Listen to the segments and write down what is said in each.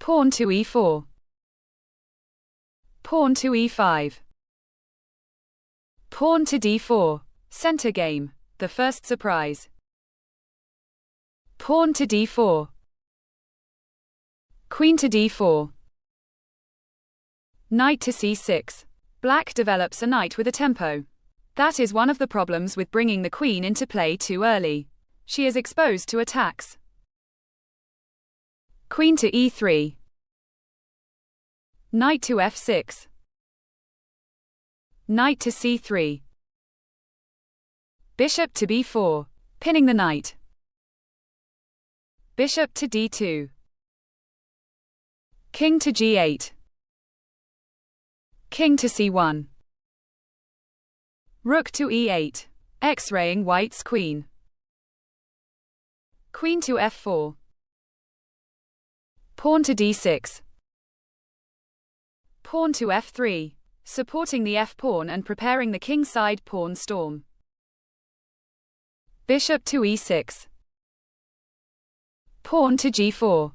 Pawn to e4. Pawn to e5. Pawn to d4. Center game, the first surprise. Pawn to d4. Queen to d4. Knight to c6. Black develops a knight with a tempo. That is one of the problems with bringing the queen into play too early. She is exposed to attacks. Queen to e3. Knight to f6. Knight to c3. Bishop to b4, pinning the knight. Bishop to d2. King to g8. King to c1. Rook to e8, X-raying white's queen. Queen to f4. Pawn to d6. Pawn to f3, supporting the f-pawn and preparing the kingside pawn storm. Bishop to e6. Pawn to g4.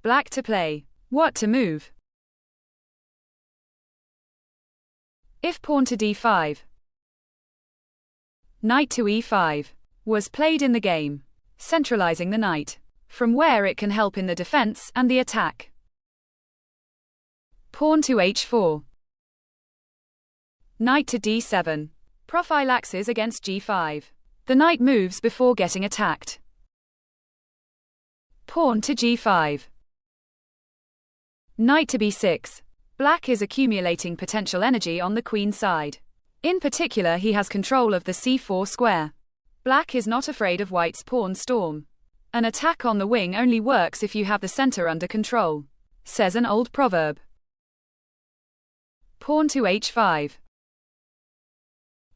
Black to play. What to move? If pawn to d5. Knight to e5 was played in the game, centralizing the knight, from where it can help in the defense and the attack. Pawn to h4. Knight to d7. Prophylaxis against g5. The knight moves before getting attacked. Pawn to g5. Knight to b6. Black is accumulating potential energy on the queen side. In particular, he has control of the c4 square. Black is not afraid of white's pawn storm. An attack on the wing only works if you have the center under control, says an old proverb. Pawn to h5.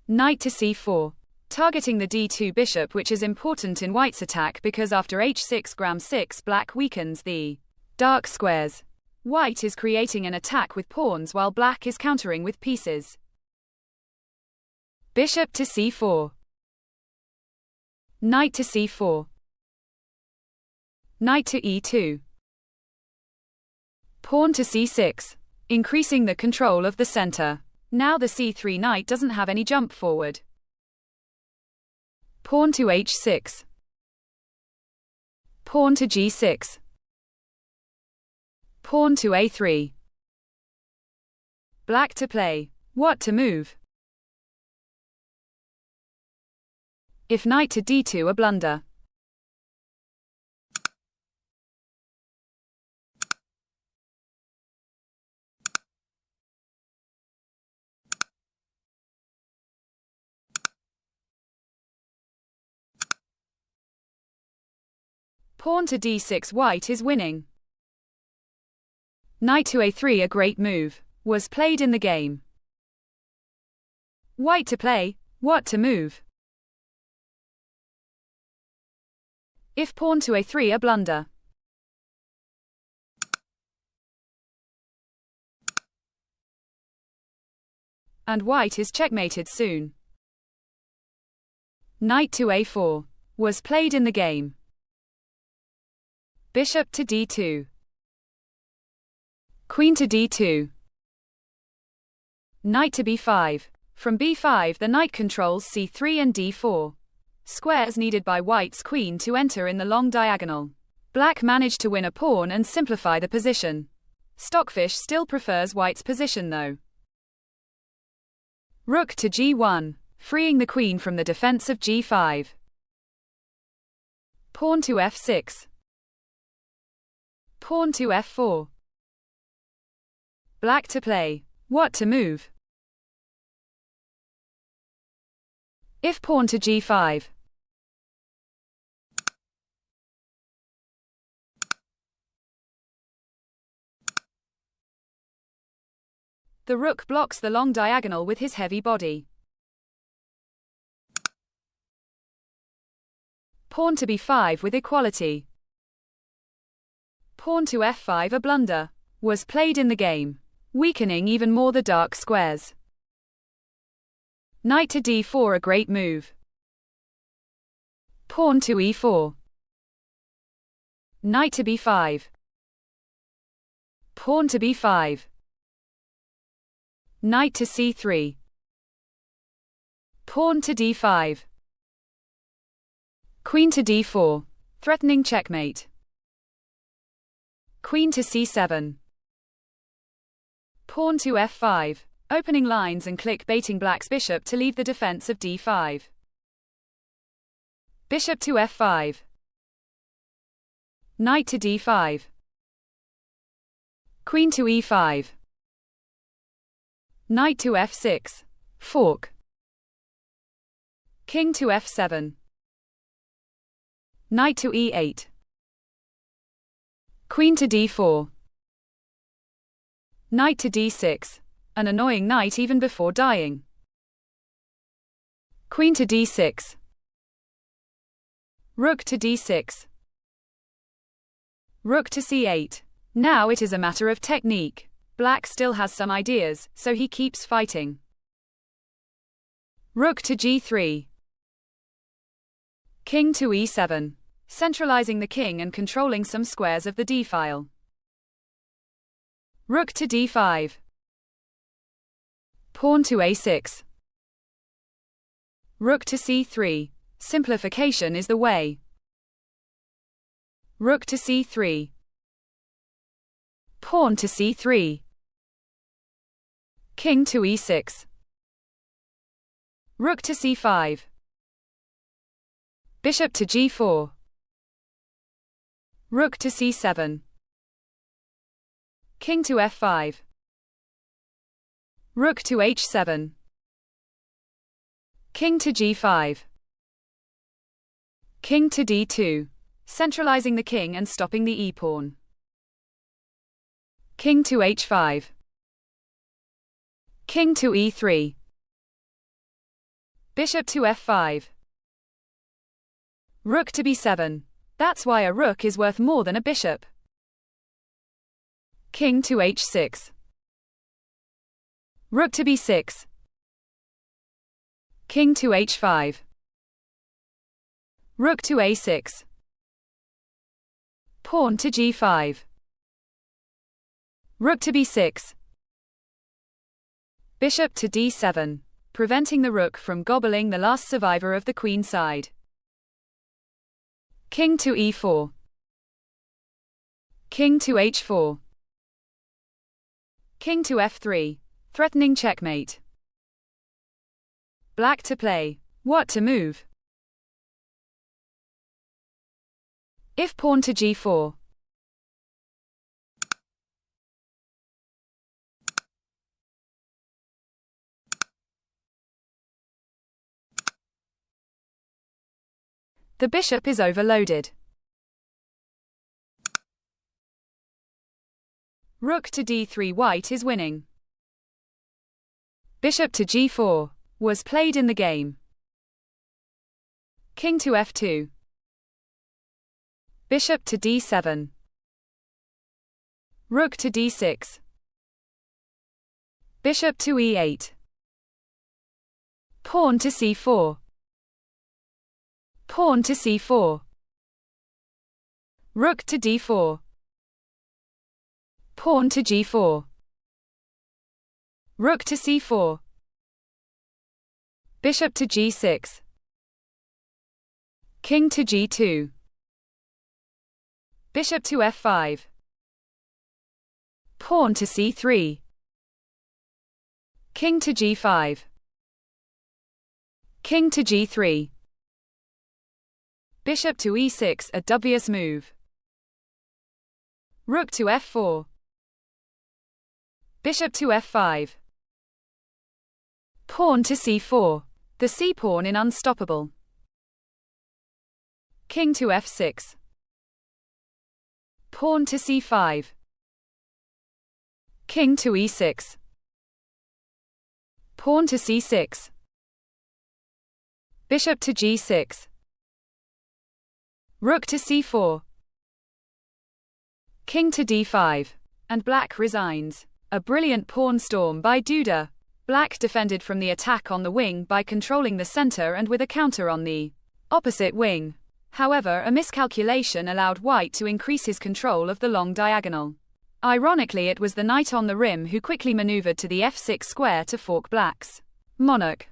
Knight to c4. Targeting the d2 bishop, which is important in white's attack because after h6 gram6 black weakens the dark squares. White is creating an attack with pawns while black is countering with pieces. Bishop to c4. Knight to c4. Knight to e2. Pawn to c6, increasing the control of the center. Now the c3 knight doesn't have any jump forward. Pawn to h6. Pawn to g6. Pawn to a3. Black to play. What to move? If knight to d2 a blunder. Pawn to d6 white is winning. Knight to a3 a great move, was played in the game. White to play, what to move? If pawn to a3 a blunder. And white is checkmated soon. Knight to a4, was played in the game. Bishop to d2. Queen to d2. Knight to b5. From b5 the knight controls c3 and d4. Squares needed by white's queen to enter in the long diagonal. Black managed to win a pawn and simplify the position. Stockfish still prefers white's position though. Rook to g1, freeing the queen from the defense of g5. Pawn to f6. Pawn to f4. Black to play. What to move? If pawn to g5. The rook blocks the long diagonal with his heavy body. Pawn to b5 with equality. Pawn to f5 a blunder, was played in the game, weakening even more the dark squares. Knight to d4 a great move. Pawn to e4. Knight to b5. Pawn to b5. Knight to c3. Pawn to d5. Queen to d4, threatening checkmate. Queen to c7. Pawn to f5, opening lines and click-baiting black's bishop to leave the defense of d5. Bishop to f5. Knight to d5. Queen to e5. Knight to f6, fork. King to f7. Knight to e8. Queen to d4. Knight to d6, an annoying knight even before dying. Queen to d6. Rook to d6. Rook to c8. Now it is a matter of technique. Black still has some ideas, so he keeps fighting. Rook to g3. King to e7, centralizing the king and controlling some squares of the d-file. Rook to d5. Pawn to a6. Rook to c3. Simplification is the way. Rook to c3. Pawn to c3. King to e6. Rook to c5. Bishop to g4. Rook to c7. King to f5. Rook to h7. King to g5. King to d2, centralizing the king and stopping the e-pawn. King to h5. King to e3. Bishop to f5. Rook to b7. That's why a rook is worth more than a bishop. King to h6. Rook to b6. King to h5. Rook to a6. Pawn to g5. Rook to b6. Bishop to d7, preventing the rook from gobbling the last survivor of the queen side. King to e4. King to h4. King to f3, threatening checkmate. Black to play. What to move? If pawn to g4. The bishop is overloaded. Rook to d3. White is winning. Bishop to g4 was played in the game. King to f2. Bishop to d7. Rook to d6. Bishop to e8. Pawn to c4. Pawn to c4. Rook to d4. Pawn to g4. Rook to c4. Bishop to g6. King to g2. Bishop to f5. Pawn to c3. King to g5. King to g3. Bishop to e6, a dubious move. Rook to f4. Bishop to f5. Pawn to c4. The c-pawn in unstoppable. King to f6. Pawn to c5. King to e6. Pawn to c6. Bishop to g6. Rook to c4. King to d5. And black resigns. A brilliant pawn storm by Duda. Black defended from the attack on the wing by controlling the center and with a counter on the opposite wing. However, a miscalculation allowed white to increase his control of the long diagonal. Ironically, it was the knight on the rim who quickly maneuvered to the f6 square to fork black's monarch.